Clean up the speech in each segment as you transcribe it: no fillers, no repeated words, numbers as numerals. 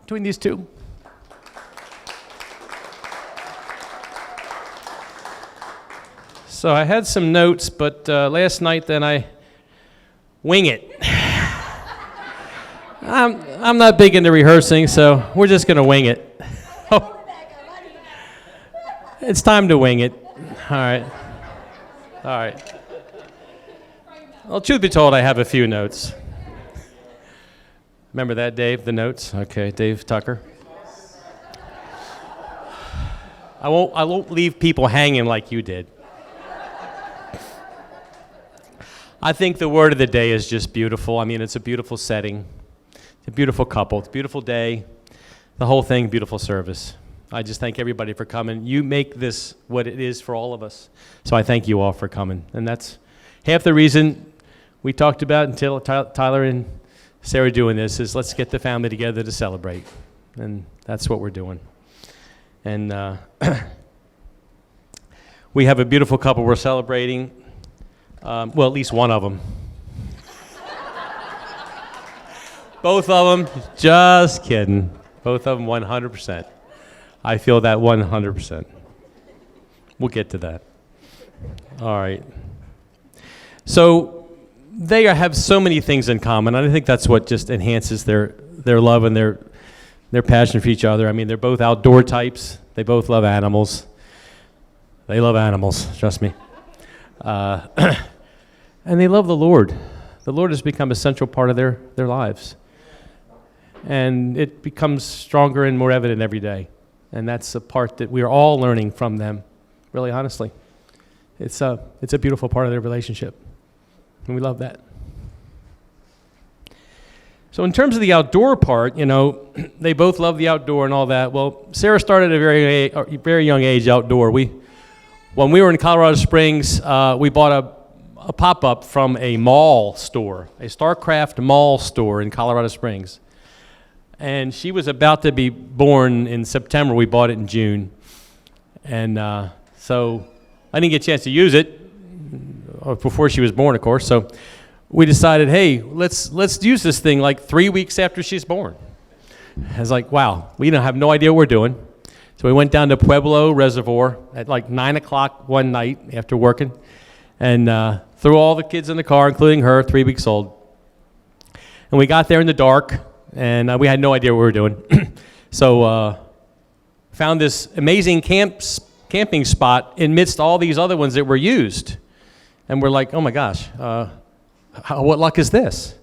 between these two. So I had some notes, but last night then I wing it. I'm not big into rehearsing, so we're just going to wing it. It's time to wing it. All right. All right. Well, truth be told, I have a few notes. Remember that, Dave, the notes? Okay, Dave Tucker. I won't leave people hanging like you did. I think the word of the day is just beautiful. I mean, it's a beautiful setting. It's a beautiful couple. It's a beautiful day. The whole thing, beautiful service. I just thank everybody for coming. You make this what it is for all of us. So I thank you all for coming. And that's half the reason we talked about until Tyler and Sarah doing this is let's get the family together to celebrate. And that's what we're doing. And we have a beautiful couple we're celebrating. Well, at least one of them. Both of them, just kidding. Both of them 100%. I feel that 100%. We'll get to that. All right. So they have so many things in common, and I think that's what just enhances their love and their passion for each other. I mean, they're both outdoor types. They both love animals. They love animals, trust me. And they love the Lord. The Lord has become a central part of their lives. And it becomes stronger and more evident every day. And that's a part that we are all learning from them, really honestly. It's a beautiful part of their relationship. And we love that. So in terms of the outdoor part, they both love the outdoor and all that. Well, Sarah started at a very young age outdoor. When we were in Colorado Springs, we bought a pop-up from a mall store, a StarCraft mall store in Colorado Springs. And she was about to be born in September. We bought it in June. And so I didn't get a chance to use it before she was born, of course. So we decided, hey, let's use this thing like 3 weeks after she's born. I was like, wow, we don't have no idea what we're doing. So we went down to Pueblo Reservoir at like 9 o'clock one night after working and threw all the kids in the car, including her, 3 weeks old. And we got there in the dark, and we had no idea what we were doing. So found this amazing camping spot amidst all these other ones that were used. And we're like, oh my gosh, what luck is this?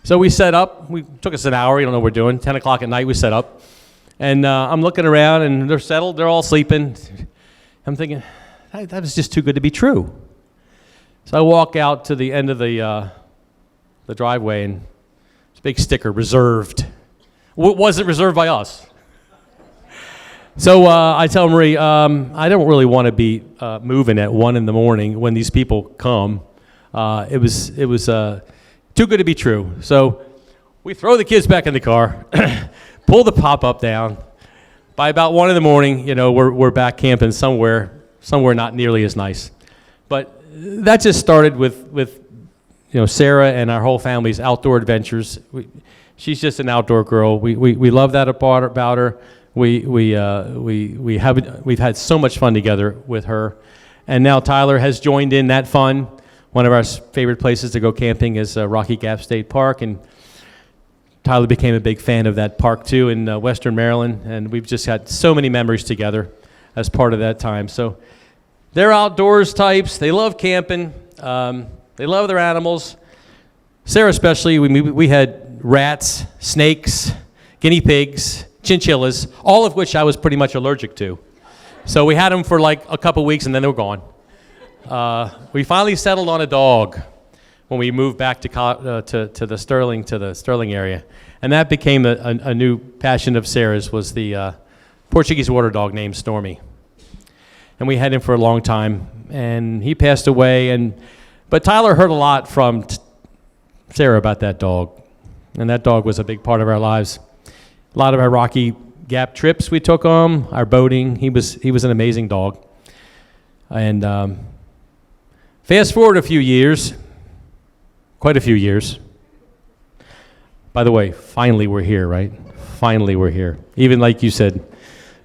So we set up. It took us an hour. You don't know what we're doing. 10 o'clock at night we set up. And I'm looking around, and they're settled. They're all sleeping. I'm thinking, that was just too good to be true. So I walk out to the end of the driveway, and there's a big sticker, reserved. Wasn't reserved by us. So I tell Marie, I don't really want to be moving at 1 a.m. when these people come. It was too good to be true. So we throw the kids back in the car, pull the pop-up down. By about 1 a.m, we're back camping somewhere not nearly as nice. But that just started with Sarah and our whole family's outdoor adventures. She's just an outdoor girl. We love that about her. We've had so much fun together with her, and now Tyler has joined in that fun. One of our favorite places to go camping is Rocky Gap State Park, and Tyler became a big fan of that park too in Western Maryland, and we've just had so many memories together as part of that time. So they're outdoors types. They love camping. They love their animals. Sarah especially. We had rats, snakes, guinea pigs, chinchillas, all of which I was pretty much allergic to. So we had them for like a couple weeks, and then they were gone. We finally settled on a dog when we moved back to the Sterling area, and that became a new passion of Sarah's. Was the Portuguese water dog named Stormy, and we had him for a long time, and he passed away. But Tyler heard a lot from Sarah about that dog, and that dog was a big part of our lives. A lot of our Rocky Gap trips we took him, our boating. He was an amazing dog. And fast forward a few years, quite a few years. By the way, finally we're here, right? finally we're here. Even like you said,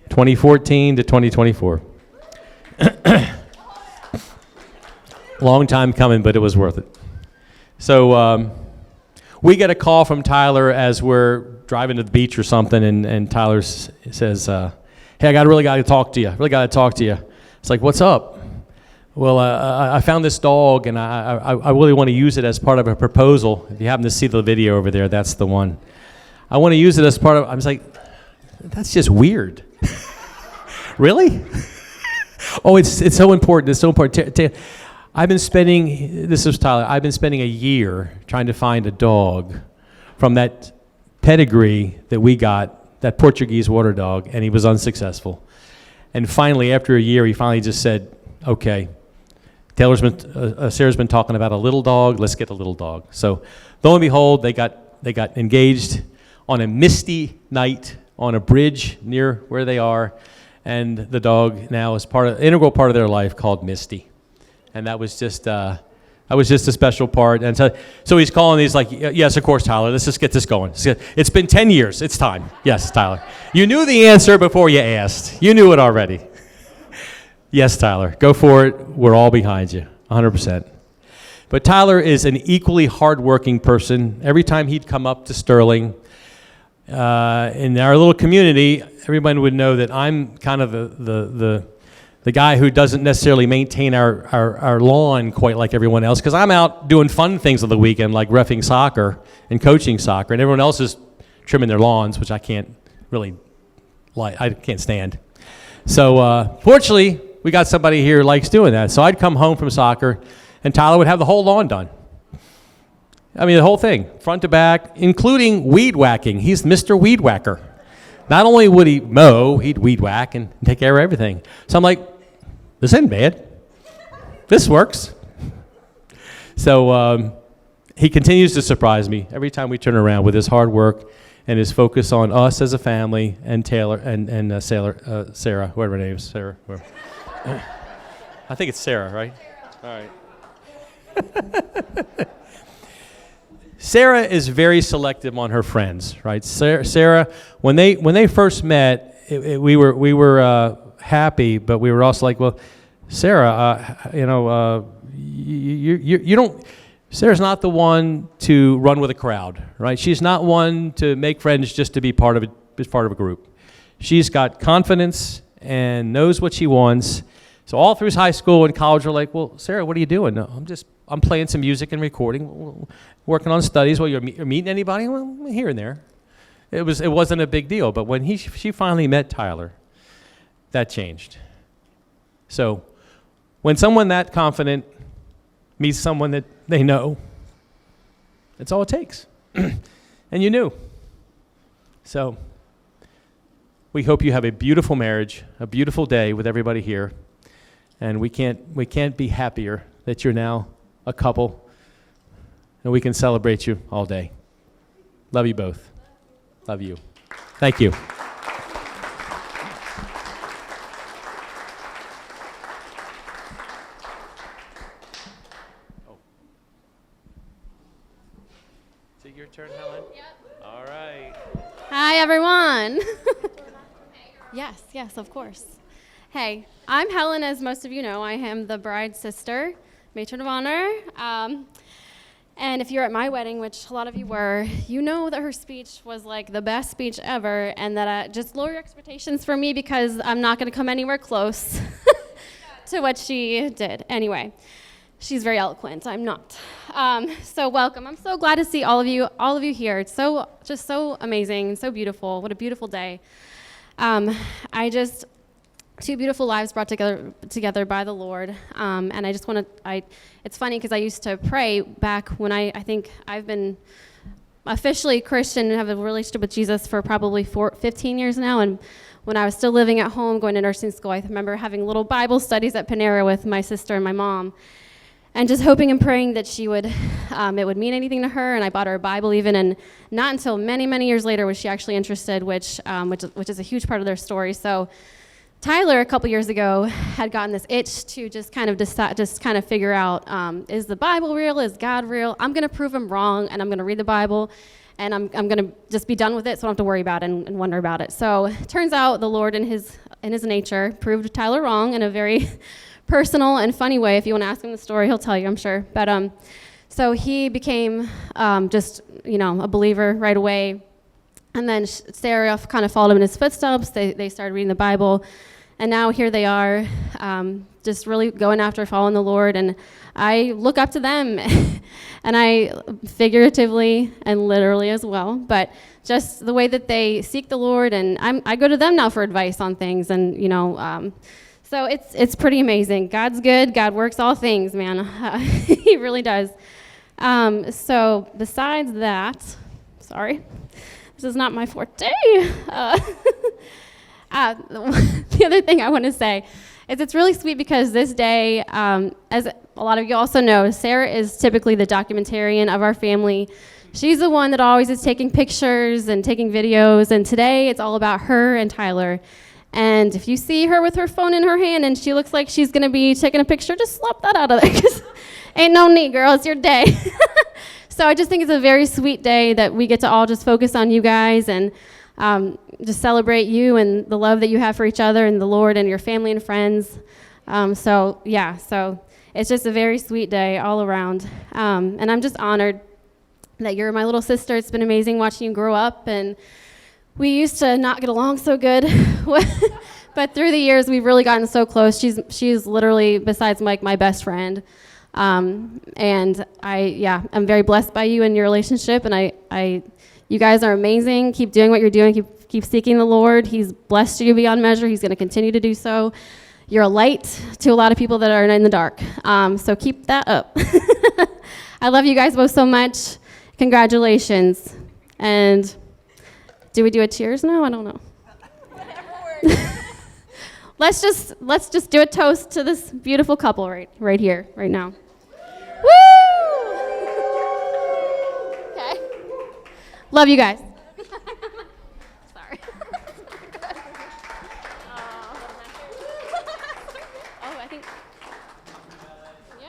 2014 to 2024. Long time coming, but it was worth it. So we get a call from Tyler as we're driving to the beach or something, and Tyler says, hey, I really got to talk to you. Really got to talk to you. It's like, what's up? Well, I found this dog, and I really want to use it as part of a proposal. If you happen to see the video over there, that's the one. I want to use it as part of, I was like, that's just weird. Really? Oh, it's so important. It's so important. I've been spending, this is Tyler, I've been spending a year trying to find a dog from that pedigree that we got, that Portuguese water dog, and he was unsuccessful. And finally, after a year, he finally just said, okay, Sarah's been talking about a little dog, let's get a little dog. So lo and behold, they got engaged on a misty night on a bridge near where they are, and the dog now is integral part of their life called Misty. And that was just a special part. And so he's calling. He's like, yes, of course, Tyler. Let's just get this going. It's been 10 years. It's time. Yes, Tyler. You knew the answer before you asked. You knew it already. Yes, Tyler. Go for it. We're all behind you, 100%. But Tyler is an equally hardworking person. Every time he'd come up to Sterling, in our little community, everybody would know that I'm kind of the guy who doesn't necessarily maintain our lawn quite like everyone else, because I'm out doing fun things on the weekend, like reffing soccer and coaching soccer, and everyone else is trimming their lawns, which I can't really I can't stand. So fortunately, we got somebody here who likes doing that. So I'd come home from soccer, and Tyler would have the whole lawn done. I mean, the whole thing, front to back, including weed whacking. He's Mr. Weed Whacker. Not only would he mow, he'd weed whack and take care of everything. So I'm like, this isn't bad. This works. So he continues to surprise me every time we turn around with his hard work and his focus on us as a family and Taylor and Sarah, whoever her name is, Sarah. I think it's Sarah, right? All right. Sarah is very selective on her friends, right? Sarah, when they first met, we were happy, but we were also like, well, Sarah, you don't. Sarah's not the one to run with a crowd, right? She's not one to make friends just to be part of a group. She's got confidence and knows what she wants. So all through high school and college, we're like, well, Sarah, what are you doing? No, I'm playing some music and recording, working on studies. Well, you're meeting anybody? Well, here and there. It wasn't a big deal. But when she finally met Tyler, that changed. So when someone that confident meets someone that they know, that's all it takes. And you knew. So we hope you have a beautiful marriage, a beautiful day with everybody here. And we can't be happier that you're now a couple, and we can celebrate you all day. Love you both. Love you. Thank you. Oh. Is it your turn, Helen? Yep. All right. Hi, everyone. Yes, of course. Hey, I'm Helen, as most of you know. I am the bride's sister, matron of honor. And if you're at my wedding, which a lot of you were, you know that her speech was like the best speech ever, and that just lower your expectations for me, because I'm not going to come anywhere close to what she did. Anyway, she's very eloquent. I'm not. So welcome. I'm so glad to see all of you here. It's just so amazing, so beautiful. What a beautiful day. Two beautiful lives brought together by the Lord, and I just want to. It's funny because I used to pray back when I think I've been officially Christian and have a relationship with Jesus for probably 15 years now. And when I was still living at home, going to nursing school, I remember having little Bible studies at Panera with my sister and my mom, and just hoping and praying that it would mean anything to her. And I bought her a Bible even, and not until many, many years later was she actually interested, which is a huge part of their story. So Tyler, a couple years ago, had gotten this itch to just kind of figure out, is the Bible real? Is God real? I'm going to prove him wrong, and I'm going to read the Bible, and I'm going to just be done with it so I don't have to worry about it and wonder about it. So it turns out the Lord in his nature proved Tyler wrong in a very personal and funny way. If you want to ask him the story, he'll tell you, I'm sure. But so he became just, a believer right away. And then Sarah kind of followed him in his footsteps. They started reading the Bible. And now here they are, just really going after following the Lord. And I look up to them, and I figuratively and literally as well, but just the way that they seek the Lord. And I go to them now for advice on things. And, so it's pretty amazing. God's good. God works all things, man. He really does. So besides that, sorry, this is not my forte. The other thing I want to say is it's really sweet because this day, as a lot of you also know, Sarah is typically the documentarian of our family. She's the one that always is taking pictures and taking videos, and today it's all about her and Tyler. And if you see her with her phone in her hand and she looks like she's going to be taking a picture, just slap that out of there, because ain't no need, girl. It's your day. So I just think it's a very sweet day that we get to all just focus on you guys and just celebrate you and the love that you have for each other and the Lord and your family and friends. So it's just a very sweet day all around. And I'm just honored that you're my little sister. It's been amazing watching you grow up. And we used to not get along so good, but through the years, we've really gotten so close. She's literally, besides Mike, my best friend. And I'm very blessed by you and your relationship. And you guys are amazing. Keep doing what you're doing. Keep seeking the Lord. He's blessed you beyond measure. He's going to continue to do so. You're a light to a lot of people that are in the dark. So keep that up. I love you guys both so much. Congratulations. And do we do a cheers now? I don't know. Let's just do a toast to this beautiful couple right here, right now. Woo! Okay. Love you guys. Sorry. I think. Yeah.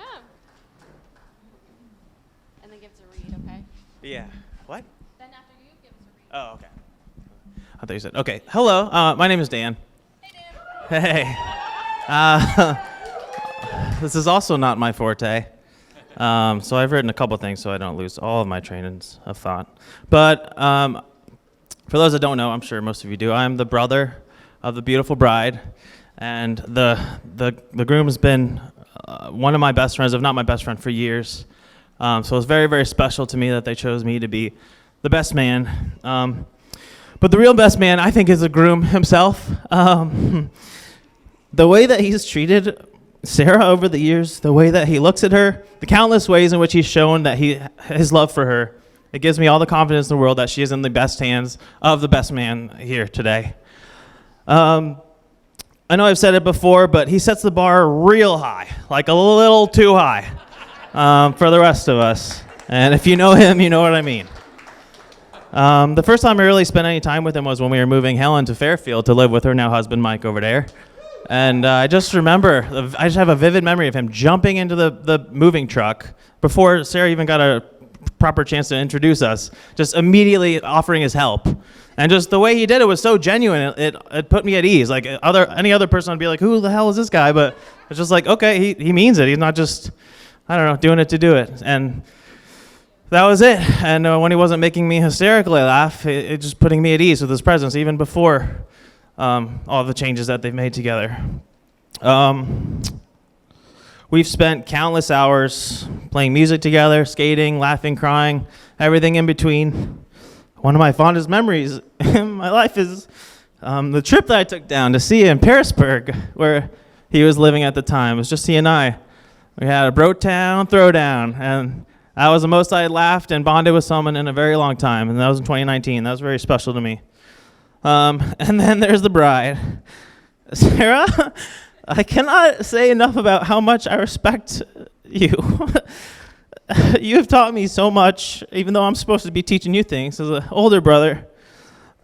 And then give to Reed, okay? Yeah. What? Then after you, give to Reed. Oh, okay. I thought you said, okay. Hello, my name is Dan. Hey. This is also not my forte. So I've written a couple things so I don't lose all of my trains of thought. But for those that don't know, I'm sure most of you do, I'm the brother of the beautiful bride. And the groom has been one of my best friends, if not my best friend, for years. So it's very, very special to me that they chose me to be the best man. But the real best man, I think, is the groom himself. The way that he's treated Sarah over the years, the way that he looks at her, the countless ways in which he's shown that his love for her, it gives me all the confidence in the world that she is in the best hands of the best man here today. I know I've said it before, but he sets the bar real high, like a little too high for the rest of us. And if you know him, you know what I mean. The first time I really spent any time with him was when we were moving Helen to Fairfield to live with her now husband, Mike, over there. And I just remember, I just have a vivid memory of him jumping into the moving truck before Sarah even got a proper chance to introduce us, just immediately offering his help. And just the way he did it was so genuine, it put me at ease. Like any other person would be like, who the hell is this guy? But it's just like, okay, he means it. He's not just, I don't know, doing it to do it. And that was it. And when he wasn't making me hysterically laugh, it just putting me at ease with his presence, even before all the changes that they've made together. We've spent countless hours playing music together, skating, laughing, crying, everything in between. One of my fondest memories in my life is the trip that I took down to see him in Parisburg, where he was living at the time. It was just he and I. We had a Brotown throwdown, and that was the most I had laughed and bonded with someone in a very long time, and that was in 2019. That was very special to me. And then there's the bride. Sarah, I cannot say enough about how much I respect you. You have taught me so much, even though I'm supposed to be teaching you things as an older brother.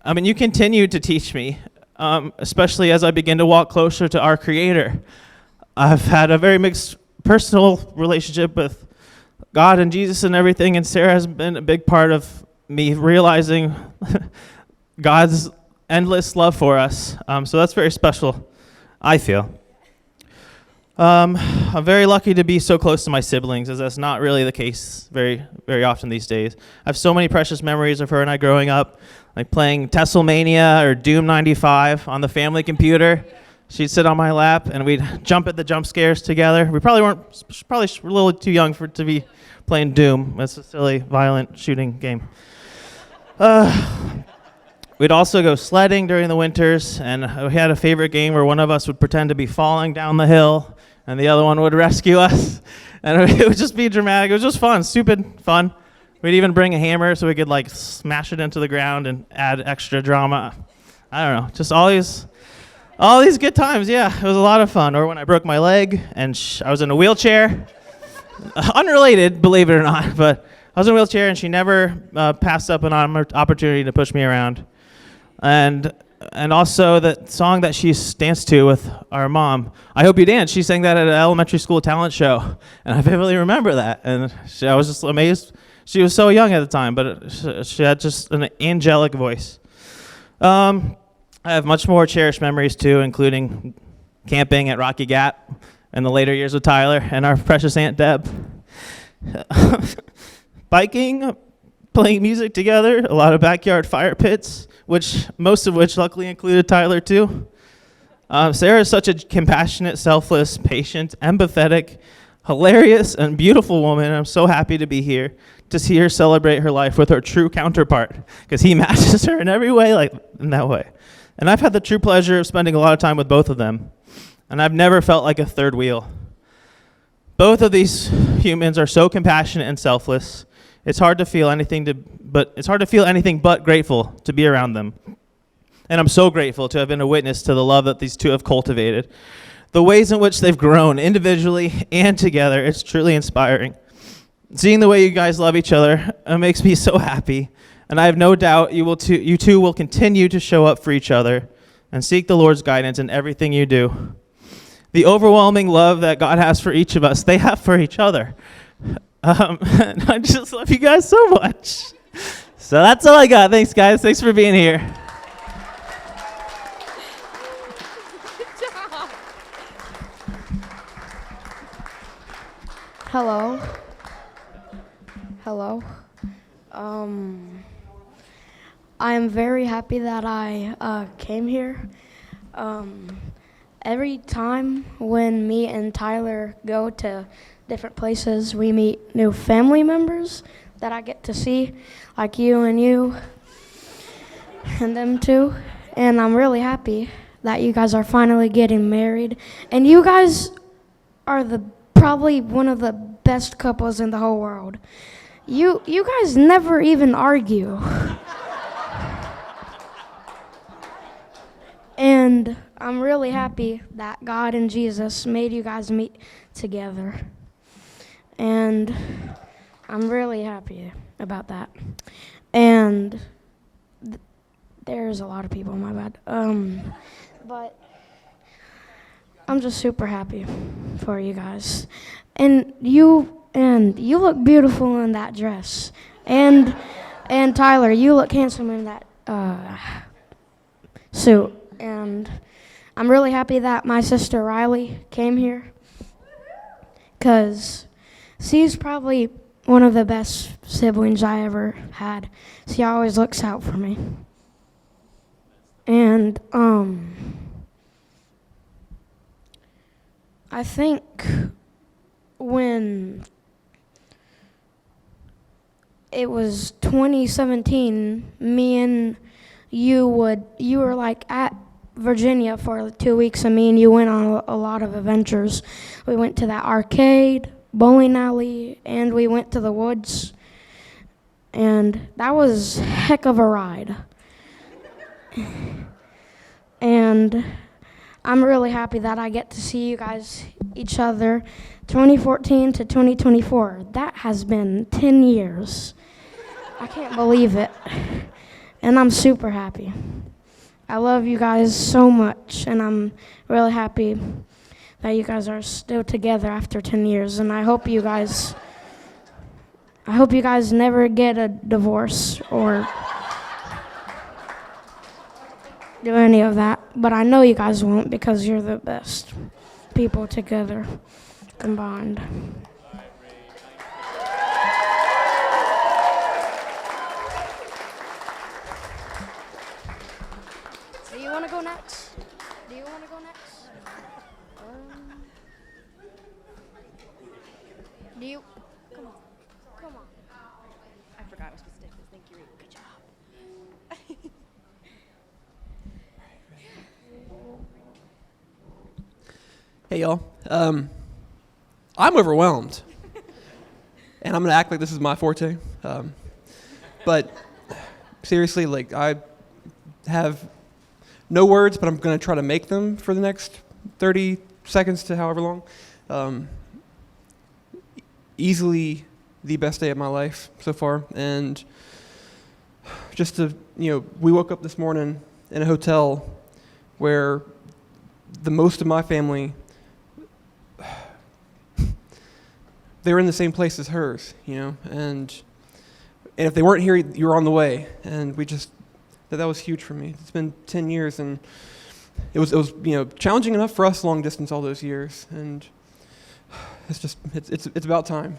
I mean, you continue to teach me, especially as I begin to walk closer to our Creator. I've had a very mixed personal relationship with God and Jesus and everything, and Sarah has been a big part of me realizing God's endless love for us. So that's very special, I feel. I'm very lucky to be so close to my siblings, as that's not really the case very, very often these days. I have so many precious memories of her and I growing up, like playing Tesselmania or Doom 95 on the family computer. She'd sit on my lap and we'd jump at the jump scares together. We probably were a little too young to be playing Doom. It's a silly, violent shooting game. We'd also go sledding during the winters, and we had a favorite game where one of us would pretend to be falling down the hill, and the other one would rescue us. And it would just be dramatic. It was just fun, stupid fun. We'd even bring a hammer so we could like smash it into the ground and add extra drama. I don't know, just all these good times. Yeah, it was a lot of fun. Or when I broke my leg and I was in a wheelchair. Unrelated, believe it or not, but I was in a wheelchair and she never passed up an opportunity to push me around. And also that song that she danced to with our mom, I Hope You Dance, she sang that at an elementary school talent show. And I vividly remember that. And I was just amazed. She was so young at the time, but she had just an angelic voice. I have much more cherished memories too, including camping at Rocky Gap in the later years with Tyler and our precious Aunt Deb. Biking, playing music together, a lot of backyard fire pits, most of which luckily included Tyler too. Sarah is such a compassionate, selfless, patient, empathetic, hilarious, and beautiful woman. I'm so happy to be here to see her celebrate her life with her true counterpart, because he matches her in every way, like in that way. And I've had the true pleasure of spending a lot of time with both of them, and I've never felt like a third wheel. Both of these humans are so compassionate and selfless. It's hard to feel anything but grateful to be around them. And I'm so grateful to have been a witness to the love that these two have cultivated. The ways in which they've grown individually and together, it's truly inspiring. Seeing the way you guys love each other makes me so happy. And I have no doubt you two will continue to show up for each other and seek the Lord's guidance in everything you do. The overwhelming love that God has for each of us, they have for each other. And I just love you guys so much. So that's all I got. Thanks, guys. Thanks for being here. Hello. I am very happy that I came here. Every time when me and Tyler go to different places, we meet new family members that I get to see, like you and them too. And I'm really happy that you guys are finally getting married. And you guys are probably one of the best couples in the whole world. You guys never even argue. And I'm really happy that God and Jesus made you guys meet together. And I'm really happy about that. And there's a lot of people, my bad. But I'm just super happy for you guys. And you look beautiful in that dress. And Tyler, you look handsome in that suit. And I'm really happy that my sister Riley came here, because she's probably one of the best siblings I ever had. She always looks out for me. And I think when it was 2017, me and you were like at Virginia for 2 weeks, and me and you went on a lot of adventures. We went to that arcade, bowling alley, and we went to the woods, and that was a heck of a ride. And I'm really happy that I get to see you guys, each other, 2014 to 2024. That has been 10 years. I can't believe it. And I'm super happy. I love you guys so much, and I'm really happy that you guys are still together after 10 years. And I hope you guys I hope you guys never get a divorce or do any of that. But I know you guys won't because you're the best people together combined. Do you want to go next? Do you want to go next? Do you? Come on. Come on. I forgot I was supposed to take this. Thank you, Reed. Good job. Hey, y'all. I'm overwhelmed. And I'm going to act like this is my forte. But seriously, like, I have no words, but I'm going to try to make them for the next 30 seconds to however long. Easily the best day of my life so far. And just to, we woke up this morning in a hotel where the most of my family, they're in the same place as hers, and if they weren't here, you're on the way. And that was huge for me. It's been 10 years, and it was challenging enough for us long distance all those years, and it's about time,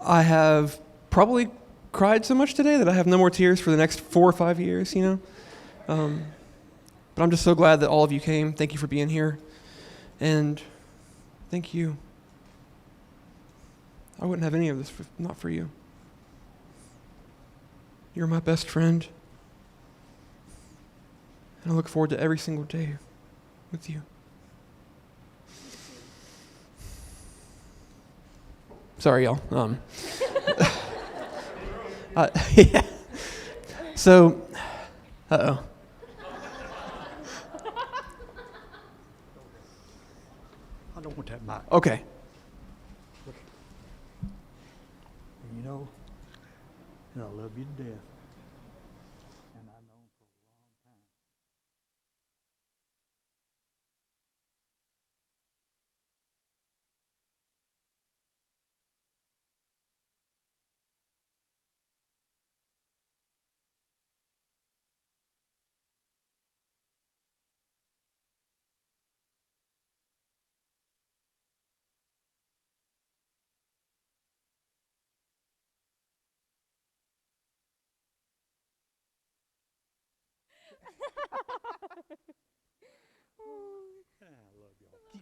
I have probably cried so much today that I have no more tears for the next 4 or 5 years, but I'm just so glad that all of you came. Thank you for being here, and thank you. I wouldn't have any of this not for you. You're my best friend, and I look forward to every single day with you. Sorry, y'all. Yeah. So, uh-oh. I don't want that mic. Okay. And I love you to death. And I know for a long time.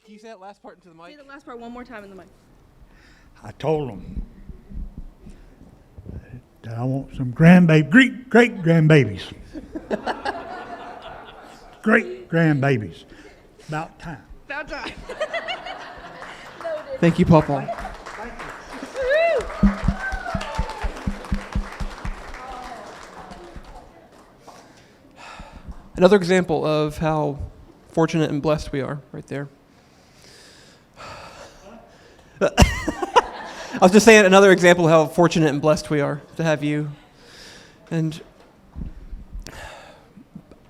Can you say that last part into the mic? Say the last part one more time in the mic. I told them that I want some great grandbabies. Great grandbabies. About time. About time. Thank you, Papa. Another example of how fortunate and blessed we are, right there. I was just saying another example of how fortunate and blessed we are to have you. And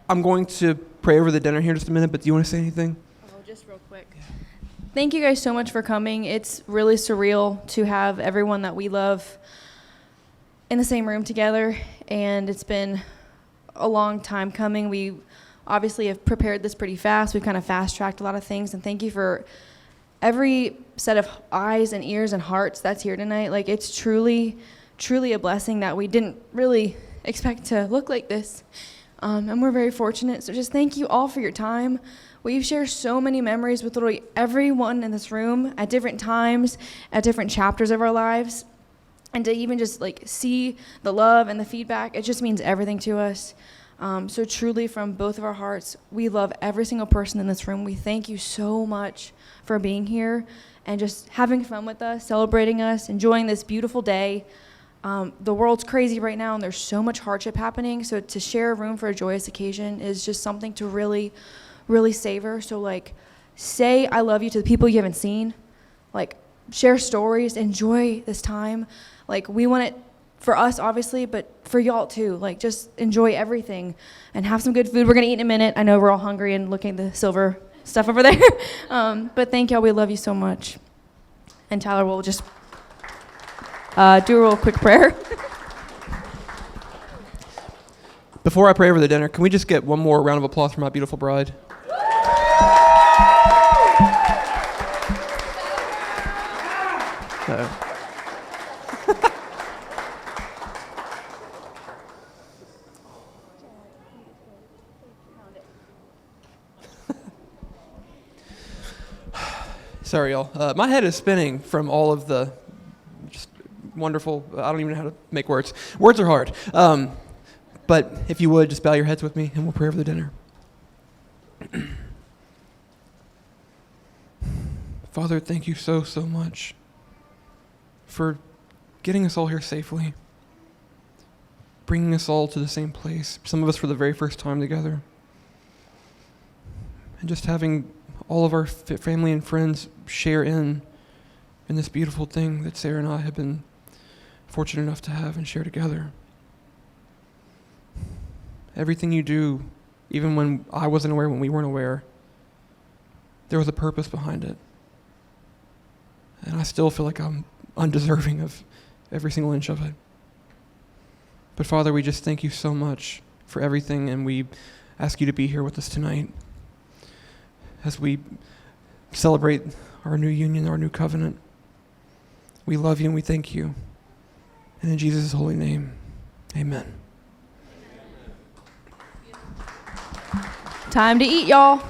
I'm going to pray over the dinner here in just a minute, but do you want to say anything? Oh, just real quick. Thank you guys so much for coming. It's really surreal to have everyone that we love in the same room together, and it's been a long time coming. We obviously have prepared this pretty fast. We've kind of fast-tracked a lot of things, and thank you for every set of eyes and ears and hearts that's here tonight. Like, it's truly, truly a blessing that we didn't really expect to look like this, and we're very fortunate. So just thank you all for your time. We've shared so many memories with literally everyone in this room at different times, at different chapters of our lives, and to even just like see the love and the feedback, it just means everything to us. So truly, from both of our hearts, we love every single person in this room. We thank you so much for being here and just having fun with us, celebrating us, enjoying this beautiful day. The world's crazy right now, and there's so much hardship happening. So to share a room for a joyous occasion is just something to really, really savor. So like, say I love you to the people you haven't seen. Like, share stories, enjoy this time. Like, we want it for us, obviously, but for y'all too. Like, just enjoy everything and have some good food. We're gonna eat in a minute. I know we're all hungry and looking at the silver stuff over there. But thank y'all, we love you so much. and Tyler will just do a real quick prayer. Before I pray over the dinner, can we just get one more round of applause for my beautiful bride? Sorry, y'all. My head is spinning from all of the just wonderful, I don't even know how to make words. Words are hard. But if you would, just bow your heads with me and we'll pray over the dinner. Father, thank you so much for getting us all here safely, bringing us all to the same place, some of us for the very first time together, and just having all of our family and friends share in this beautiful thing that Sarah and I have been fortunate enough to have and share together. Everything you do, even when I wasn't aware, when we weren't aware, there was a purpose behind it. And I still feel like I'm undeserving of every single inch of it. But Father, we just thank you so much for everything, and we ask you to be here with us tonight as we celebrate our new union, our new covenant. We love you and we thank you. And in Jesus' holy name, amen. Time to eat, y'all.